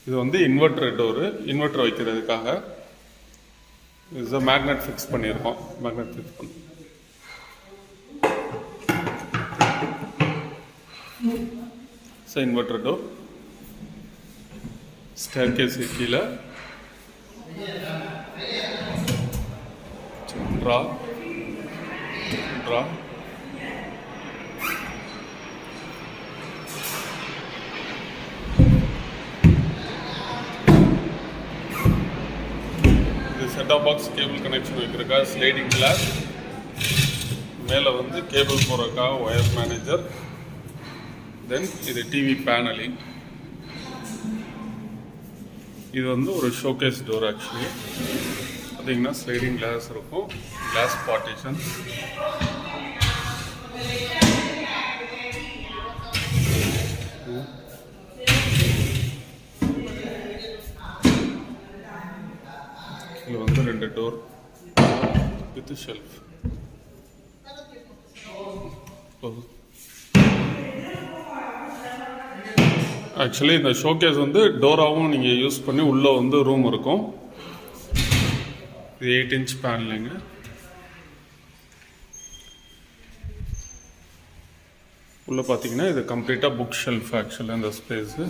இது வந்து inverter door, inverter வைக்கிறதுக்காக. இது மேக்னெட் ஃபிக்ஸ் பண்ணியிருக்கோம். மேக்னெட் ஃபிக்ஸ் பண்ணி இன்வெர்டர் டோர். ஸ்டேர்கேஸ் கீழே draw setup box cable connection வைக்கிறக்கா ஸ்லைடிங் கிளாஸ். மேலே வந்து கேபிள் போகிறக்கா ஒயர் மேனேஜர். தென் இது டிவி பேனலிங். இது வந்து ஒரு ஷோகேஸ் டோர். ஆக்சுவலி பார்த்தீங்கன்னா ஸ்லைடிங் கிளாஸ் இருக்கும், கிளாஸ் பார்ட்டிஷன். இது வந்து 2 டோர் வித் ஷெல்ஃப். ஆக்சுவலி இந்த ஷோகேஸ் வந்து டோராகவும் நீங்கள் யூஸ் பண்ணி உள்ளே வந்து ரூம் இருக்கும். இது 8 இன்ச் பேனலிங்க. உள்ளே பார்த்தீங்கன்னா இது கம்ப்ளீட்டாக புக் ஷெல்ஃப். ஆக்சுவலாக இந்த ஸ்பேஸு